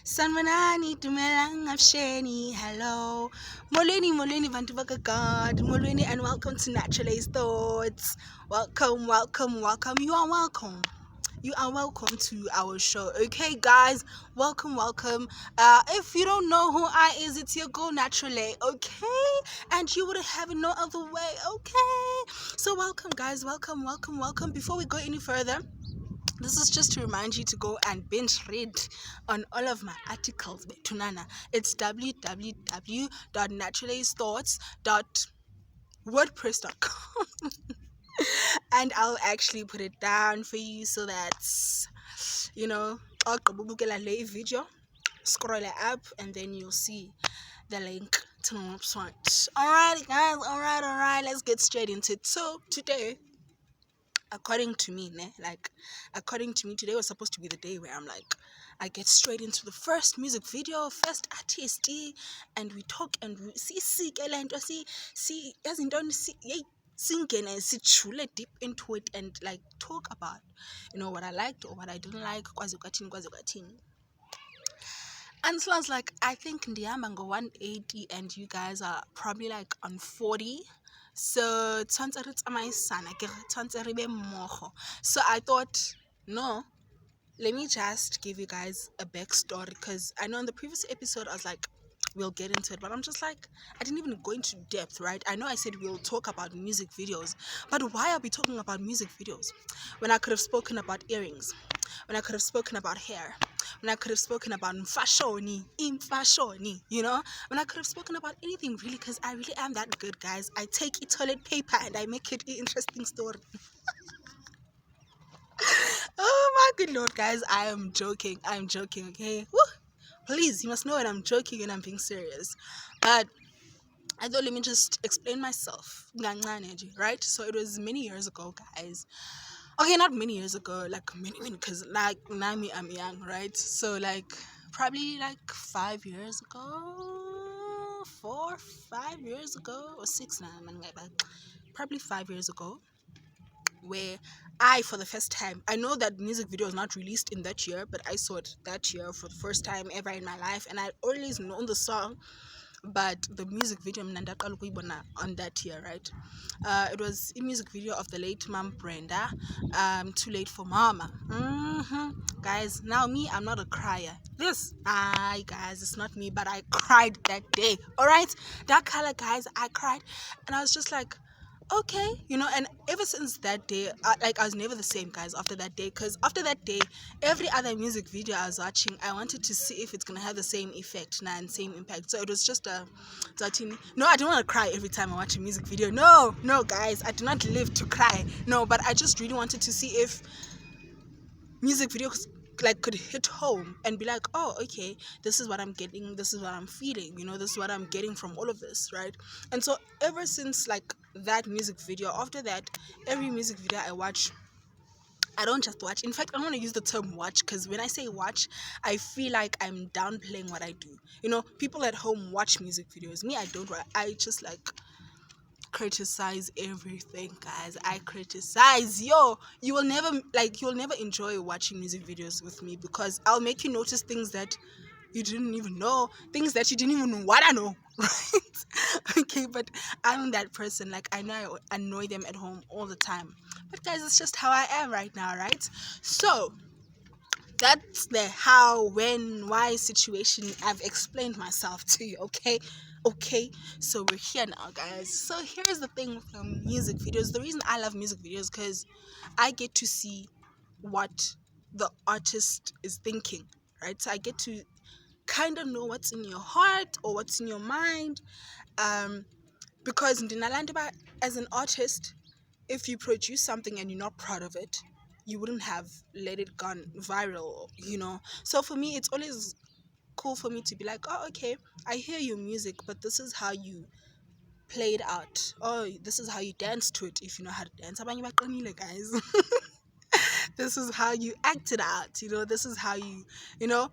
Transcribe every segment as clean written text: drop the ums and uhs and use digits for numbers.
Sanmanani dumelang afsheni. Hello. Molweni bantu God. Molweni and welcome to Nattrale's Thoughts. Welcome. You are welcome. You are welcome to our show. Okay, guys, welcome. If you don't know who I is, it's your girl Nattrale, okay? And you wouldn't have it no other way, okay? So welcome, guys. Welcome. Before we go any further, this is just to remind you to go and binge read on all of my articles. Tunana. It's www.naturalistthoughts.wordpress.com and I'll actually put it down for you so that you know I'll video, scroll it up, and then you'll see the link to the website. Alright, guys, alright, let's get straight into it. So today, according to me, today was supposed to be the day where I get straight into the first music video, first artist, and we talk and we see as in don't see singing and sit truly deep into it and talk about what I liked or what I didn't like. And so I was like, I think Ndiamba go 180 and you guys are probably like on 40. So so I thought, no, let me just give you guys a backstory, because I know in the previous episode I was like, we'll get into it, but I'm just like, I didn't even go into depth, right? I know I said we'll talk about music videos, but why are we talking about music videos when I could have spoken about earrings, when I could have spoken about hair, when I could have spoken about mfashoni, when I could have spoken about anything really, because I really am that good, guys. I take toilet paper and I make it an interesting story. Oh my good lord, guys, I am joking, okay? Woo! Please, you must know when I'm joking and I'm being serious. But I thought, let me just explain myself, right? So it was many years ago, guys. Okay, not many years ago, like many, because like now I'm young, right? So probably 5 years ago, 4 5 years ago, or 6 now, probably 5 years ago, where I, for the first time, I know that music video was not released in that year, but I saw it that year for the first time ever in my life, and I'd always known the song, but the music video on that year, right? It was a music video of the late mom Brenda, Too Late for Mama. Guys, now me, I'm not a crier. Guys, it's not me, but I cried that day. All right, that color, guys, I cried, and I was just like, okay, and ever since that day, I was never the same, guys, after that day, because after that day, every other music video I was watching, I wanted to see if it's gonna have the same effect and same impact. So it was just no, I don't want to cry every time I watch a music video. No, guys, I do not live to cry. No, but I just really wanted to see if music videos could hit home and be like, oh, okay, this is what I'm getting, this is what I'm feeling, this is what I'm getting from all of this, right? And so ever since that music video, after that, every music video I watch, I don't just watch. In fact, I want to use the term watch, because when I say watch, I feel like I'm downplaying what I do. People at home watch music videos. Me, I don't. I just criticize everything, guys. I criticize. You'll never enjoy watching music videos with me, because I'll make you notice things that you didn't even know, things that you didn't even want to know, right? Okay, but I'm that person. I know I annoy them at home all the time, but guys, it's just how I am right now, right? So that's the how, when, why situation. I've explained myself to you, okay. So we're here now, guys. So here's the thing with music videos. The reason I love music videos, because I get to see what the artist is thinking, right? So I get to kind of know what's in your heart or what's in your mind, because as an artist, if you produce something and you're not proud of it, you wouldn't have let it gone viral, so for me, it's always cool for me to be like, oh, okay, I hear your music, but this is how you play it out. Oh, this is how you dance to it, if you know how to dance. Abanye baqinile, guys. This is how you act it out, this is how you know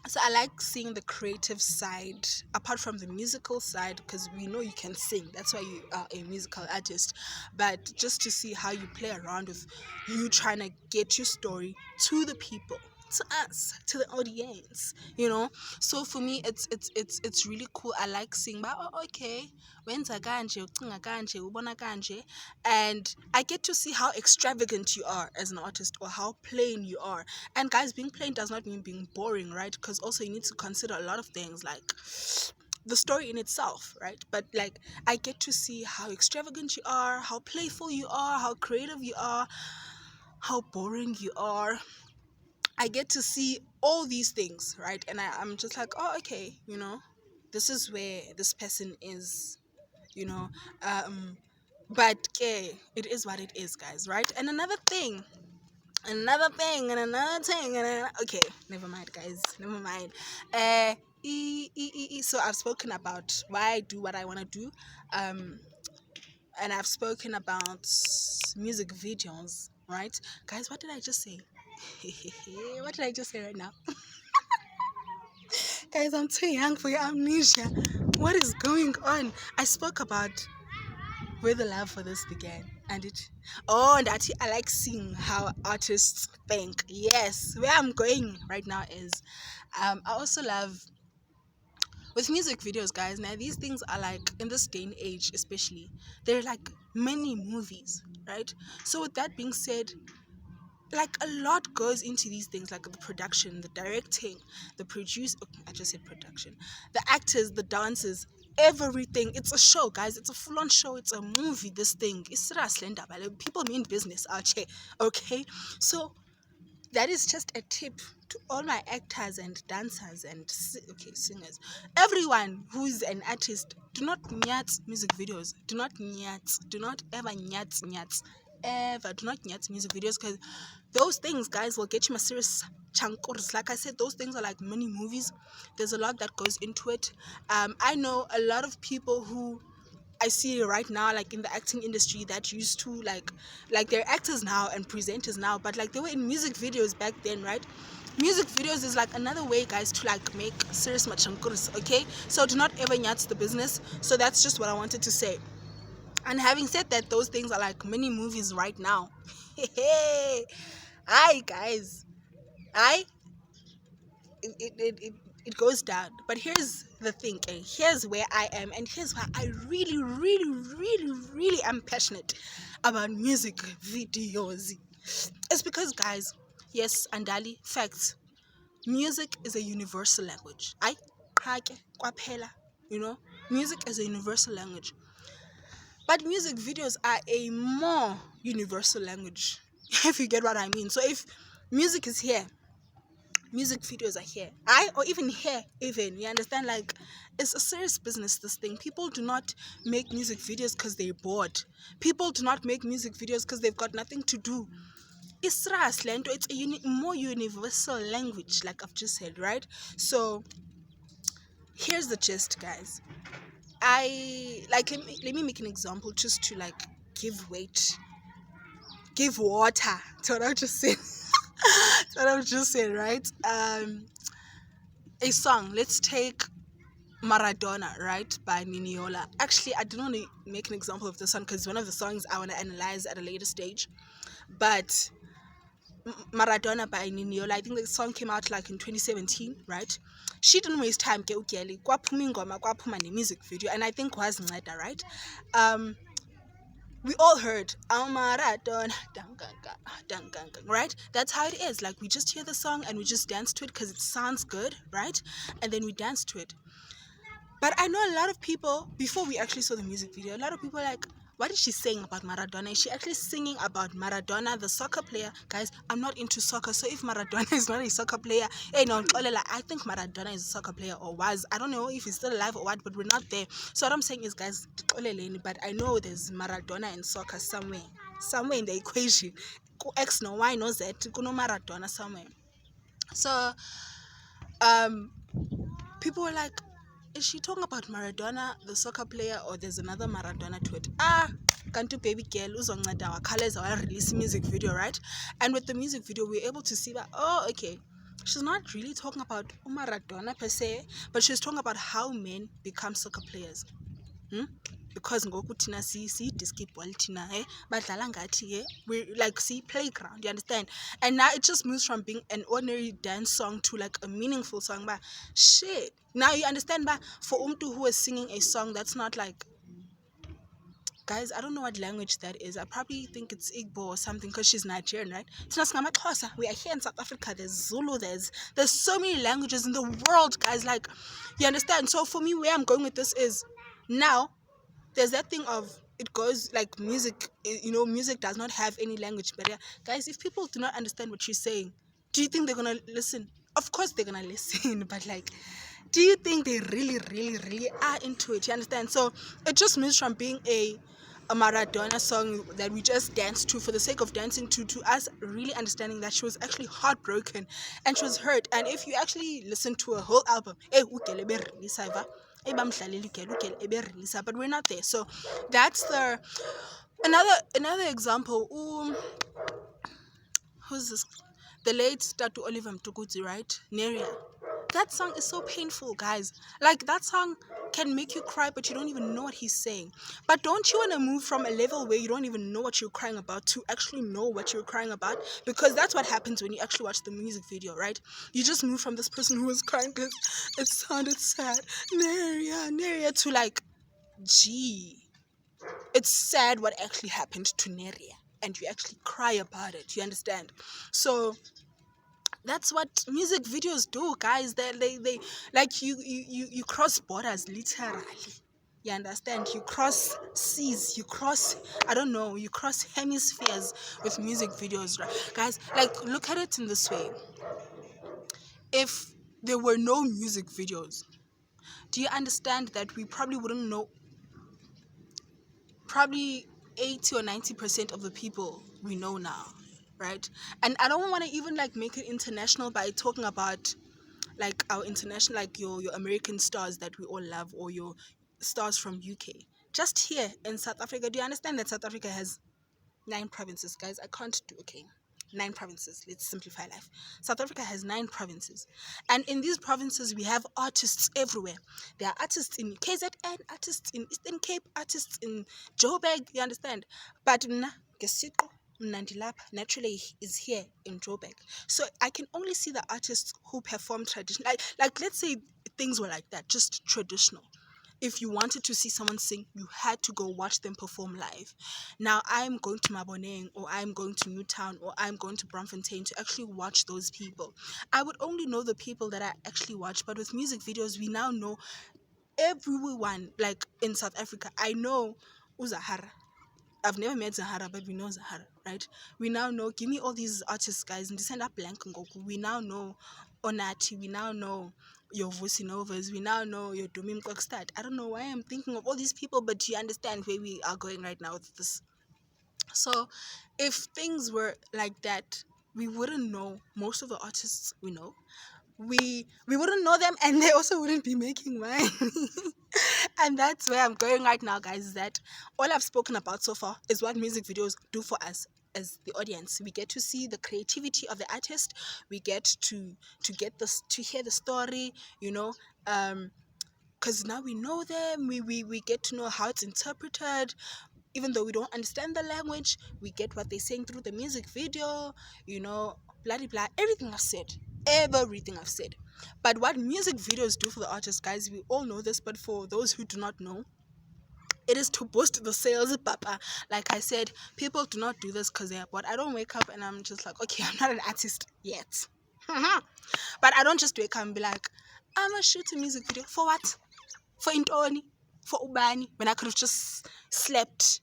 so I like seeing the creative side apart from the musical side, because we know you can sing, that's why you are a musical artist, but just to see how you play around with you trying to get your story to the people, to us, to the audience, you know. So for me, it's really cool. I like seeing, but oh, okay, wenza kanje, ucinga kanje, ubona kanje, and I get to see how extravagant you are as an artist, or how plain you are. And guys, being plain does not mean being boring, right? Because also you need to consider a lot of things, like the story in itself, right? But like, I get to see how extravagant you are, how playful you are, how creative you are, how boring you are. I get to see all these things, right? And I'm just like, oh, okay, you know, this is where this person is, you know. But okay, it is what it is, guys, right? And okay, never mind, guys, never mind. So I've spoken about why I do what I want to do, um and I've spoken about music videos, right? Guys, what did I just say? What did I just say right now? Guys, I'm too young for your amnesia. What is going on? I spoke about where the love for this began, and I like seeing how artists think. Yes, where I'm going right now is, I also love with music videos, guys. Now these things are like, in this day and age especially, they're like many movies, right? So with that being said, like a lot goes into these things, like the production, the directing, the produce, okay, I just said production, the actors, the dancers, everything. It's a show, guys. It's a full-on show. It's a movie. This thing, it's people mean business, okay. So that is just a tip to all my actors and dancers and singers, everyone who's an artist. Do not nyats music videos. Do not ever nyats ever. Do not nyats music videos, because those things, guys, will get you a serious chankors. Like I said, those things are like mini movies. There's a lot that goes into it. I know a lot of people who I see right now, like in the acting industry, that used to like they're actors now and presenters now, but like they were in music videos back then, right? Music videos is like another way, guys, to like make serious machankuris, okay? So do not ever nyats the business. So that's just what I wanted to say. And having said that, those things are like mini movies right now. Hey, hi guys, I it goes down. But here's the thing, and here's where I am, and here's why I really, really, really, really am passionate about music videos. It's because, guys, yes, andali, facts. Music is a universal language. You know, music is a universal language. But music videos are a more universal language, if you get what I mean. So if music is here, music videos are here, or even here, even, you understand, like, it's a serious business, this thing. People do not make music videos because they're bored. People do not make music videos because they've got nothing to do. It's a more universal language, like I've just said, right? So here's the gist, guys. Let me make an example, just to like give water to what I just said. What I was just saying, right? A song. Let's take Maradona, right, by Niniola. Actually, I didn't want to make an example of this song because one of the songs I want to analyze at a later stage. But Maradona by Niniola, I think the song came out like in 2017, right? She didn't waste time. Kwaphuma ingoma, kwaphuma music video, and I think was Neda, right? We all heard Maradona, right? That's how it is. Like, we just hear the song and we just dance to it because it sounds good, right? And then we dance to it. But I know a lot of people, before we actually saw the music video, a lot of people are like, what is she saying about Maradona? Is she actually singing about Maradona, the soccer player? Guys, I'm not into soccer, so if Maradona is not a soccer player, I think Maradona is a soccer player, or was. I don't know if he's still alive or what, but we're not there. So what I'm saying is, guys, but I know there's Maradona in soccer somewhere in the equation. X no Y no Z, no Maradona somewhere. So people were like, is she talking about Maradona, the soccer player, or there's another Maradona to it? Kantu baby girl, uzonceda wakhawuleza release music video, right? And with the music video, we're able to see that, oh, okay, she's not really talking about Maradona per se, but she's talking about how men become soccer players. Hmm? Because ngoku thina siyi-diskiball thina badlala ngathi we like playground, you understand? And now it just moves from being an ordinary dance song to like a meaningful song. But shit, now you understand. But for umtu who is singing a song that's not like, guys, I don't know what language that is. I probably think it's Igbo or something because she's Nigerian, right? Thina singamaXhosa. We are here in South Africa. There's Zulu. There's so many languages in the world, guys. Like, you understand? So for me, where I'm going with this is now there's that thing of it goes like music. Music does not have any language barrier, guys. If people do not understand what you're saying, do you think they're gonna listen? Of course they're gonna listen, but like, do you think they really, really, really are into it? You understand? So it just moves from being a Maradona song that we just danced to for the sake of dancing to us really understanding that she was actually heartbroken and she was hurt. And if you actually listen to a whole album, but we're not there. So that's the another example. Who's this? The late Tatu Oliver Mtukudzi, right? Neria. That song is so painful, guys. Like, that song can make you cry, but you don't even know what he's saying. But don't you want to move from a level where you don't even know what you're crying about to actually know what you're crying about? Because that's what happens when you actually watch the music video, right? You just move from this person who was crying because it sounded sad, Neria, to like, gee, it's sad what actually happened to Neria. And you actually cry about it, you understand? So that's what music videos do, guys. They like you cross borders literally, you understand? You cross seas, you cross, I don't know, you cross hemispheres with music videos, right? Guys, like, look at it in this way. If there were no music videos, do you understand that we probably wouldn't know, probably 80 or 90% of the people we know now, right? And I don't want to even like make it international by talking about like our international, like your American stars that we all love, or your stars from UK. Just here in South Africa, do you understand that South Africa has 9 provinces, guys? I can't do, okay, 9 provinces. Let's simplify life. South Africa has 9 provinces, and in these provinces we have artists everywhere. There are artists in KZN, artists in Eastern Cape, artists in Joburg. You understand? But Ngesiko Mnandilap naturally is here in Joburg, so I can only see the artists who perform traditional. Like let's say things were like that, just traditional. If you wanted to see someone sing, you had to go watch them perform live. Now I'm going to Maboneng, or I'm going to Newtown, or I'm going to Braamfontein to actually watch those people. I would only know the people that I actually watch, but with music videos, we now know everyone. Like in South Africa, I know Uzahara. I've never met Zahara, but we know Zahara, right? We now know, give me all these artists, guys, and send up blank Ngoku. We now know Onati, we now know your Vusi Novas, we now know your Dumim Kokstad. I don't know why I'm thinking of all these people, but you understand where we are going right now with this. So if things were like that, we wouldn't know most of the artists we know. We wouldn't know them, and they also wouldn't be making money. And that's where I'm going right now, guys, is that all I've spoken about so far is what music videos do for us as the audience. We get to see the creativity of the artist, we get to get this, to hear the story, because now we know them, we get to know how it's interpreted. Even though we don't understand the language, we get what they're saying through the music video, blah blah blah. Everything I've said. But what music videos do for the artist, guys, we all know this, but for those who do not know, it is to boost the sales, papa. Like I said, people do not do this because they're bored. I don't wake up and I'm just like, okay, I'm not an artist yet. But I don't just wake up and be like, I'm gonna shoot a music video. For what? For Intoni? For Ubani? When I could have just slept.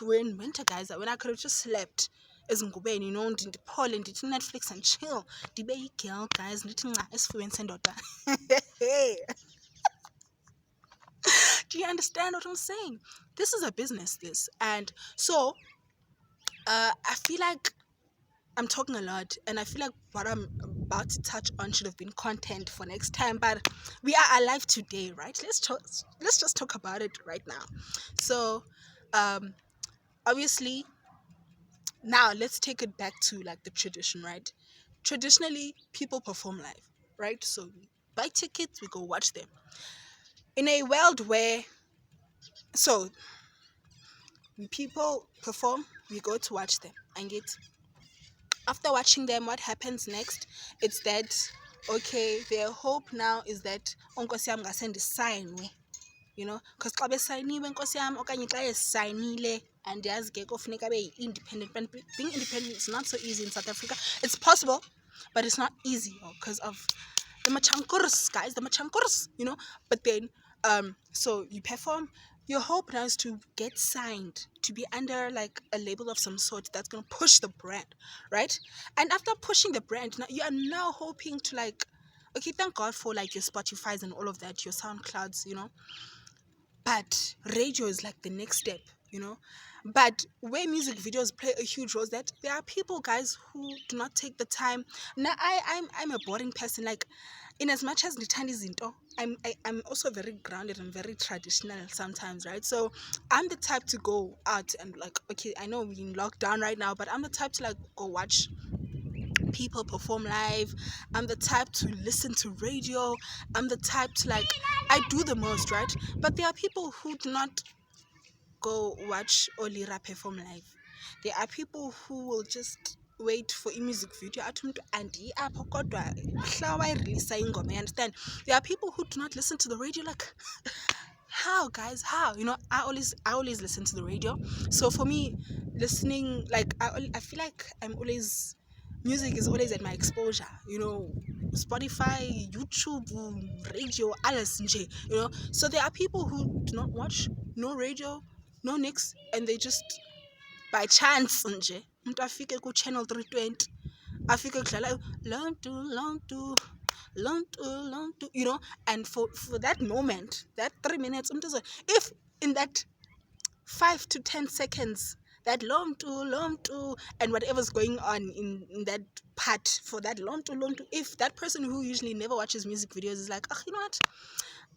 We're in winter, guys. When I could have just slept. Ezingubeni, ndiphole ndithi Netflix and chill. Ndibe yi-girl, guys. Ndithi nca esifubeni sendoda. Do you understand what I'm saying? This is a business, this. And so, I feel like I'm talking a lot, and I feel like what I'm about to touch on should have been content for next time. But we are alive today, right? Let's just talk about it right now. So, obviously, now let's take it back to like the tradition, right? Traditionally, people perform live, right? So we buy tickets, we go watch them. In a world where So when people perform, we go to watch them, and get after watching them, what happens next? It's that okay, their hope now is that onkosi yam ngasendi sign, you know, because xa besayiniwe nkosi yam okanye xa esayinile andiyazi ke kofuneka abe yi-independent, but being independent is not so easy in South Africa. It's possible, but it's not easy because of the machankurs, guys, the machankurs, you know. But then so you perform, your hope now is to get signed, to be under like a label of some sort that's going to push the brand, right? And after pushing the brand, now you are now hoping to like, okay, thank God for like your Spotify's and all of that, your SoundClouds, you know, but radio is like the next step, you know. But where music videos play a huge role is that there are people, guys, who do not take the time. Now I'm a boring person, like in as much as Nitani Zinto, I'm also very grounded and very traditional sometimes, right? So I'm the type to go out and like, okay, I know we're in lockdown right now, but I'm the type to like go watch people perform live. I'm the type to listen to radio. I'm the type to like, I do the most, right? But there are people who do not go watch Olira perform live. There are people who will just wait for a music video athi umuntu andi apho kodwa mhla wayireleasa ingoma, you understand? There are people who do not listen to the radio, like how, guys, how, you know. I always listen to the radio. So for me, listening, like I feel like I'm always, music is always at my exposure, you know. Spotify, YouTube, radio, alles nje, you know. So there are people who do not watch, no radio, no nix, and they just by chance nje umuntu afike ku channel 320, afike kudlala long to, you know. And for that moment, that 3 minutes, if in that 5 to 10 seconds, that long to, and whatever's going on in that part for that long to, if that person who usually never watches music videos is like, oh, you know what,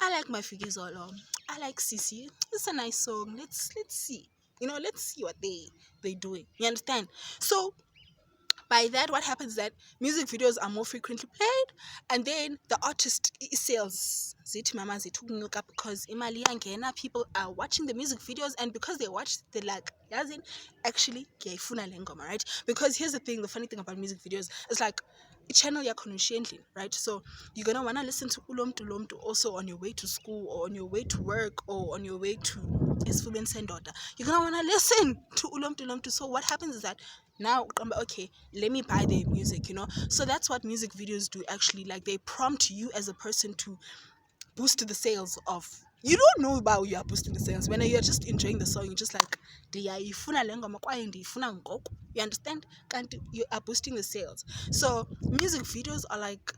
I like my Figizolo, I like Sisi, it's a nice song, let's see, you know, let's see what they doing, you understand? So by that, what happens is that music videos are more frequently played, and then the artist sales zithi mama zithi ukunyuka, because imali iyangena, people are watching the music videos, and because they watch, they like, yazini, actually ngiyayifuna le ngoma, right? Because here's the thing, the funny thing about music videos is like, channel yakho endlini, right? So you're gonna wanna listen to ulomtu also on your way to school, or on your way to work, or on your way to esifubeni sendoda. You're gonna wanna listen to ulomtu. So what happens is that now, okay, let me buy their music, you know. So that's what music videos do, actually. Like, they prompt you as a person to boost the sales of, you don't know about you are boosting the sales when you're just enjoying the song. You're just like, ndiyayifuna le ngoma kwaye ndiyifuna ngoku, you understand? Kanti you are boosting the sales. So music videos are like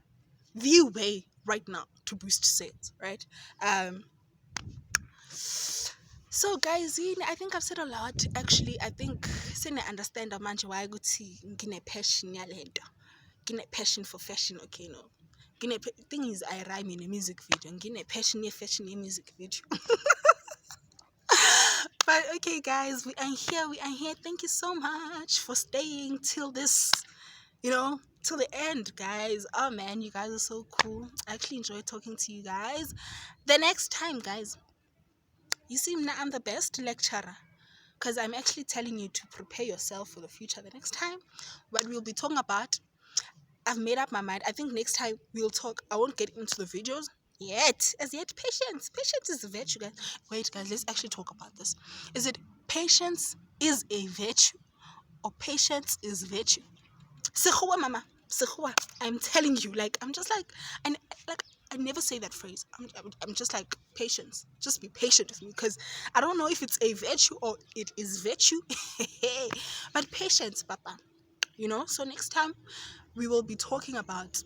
the way right now to boost sales, right? So guys, I think I've said a lot. Actually, I think I understand manje why ukuthi ngine passion yalento. Ngine passion for fashion, okay, no. Thing is, I rhyme in a music video. Ngine passion fashion in music video. But okay, guys, we are here. Thank you so much for staying till this, you know, till the end, guys. Oh man, you guys are so cool. I actually enjoy talking to you guys. The next time, guys, you see, now I'm the best lecturer, because I'm actually telling you to prepare yourself for the future. The next time, what we'll be talking about, I've made up my mind. I think next time we'll talk, I won't get into the videos yet. As yet, patience. Patience is a virtue, guys. Wait, guys, let's actually talk about this. Is it patience is a virtue, or patience is virtue? Sekhuwa, mama. Sekhuwa. I'm telling you, like, I'm just like, and like, I never say that phrase. I'm just like, patience. Just be patient with me, because I don't know if it's a virtue or it is virtue. But patience, papa. You know? So next time, we will be talking about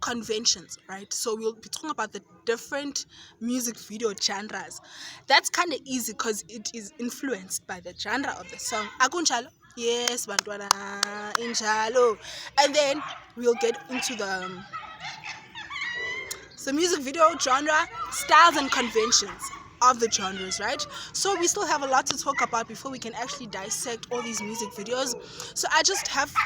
conventions, right? So we'll be talking about the different music video genres. That's kind of easy because it is influenced by the genre of the song. Akunjalo? Yes, bantwana, injalo. And then we'll get into the music video genre styles and conventions. of the genres, right? So we still have a lot to talk about before we can actually dissect all these music videos. So I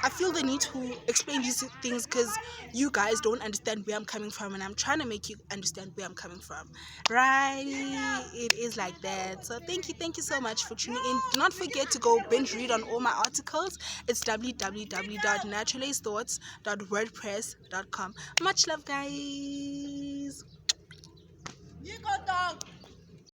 feel the need to explain these things because you guys don't understand where I'm coming from, and I'm trying to make you understand where I'm coming from. Right? It is like that. So thank you so much for tuning in. Do not forget to go binge read on all my articles. It's www.nattralesthoughts.wordpress.com. Much love, guys.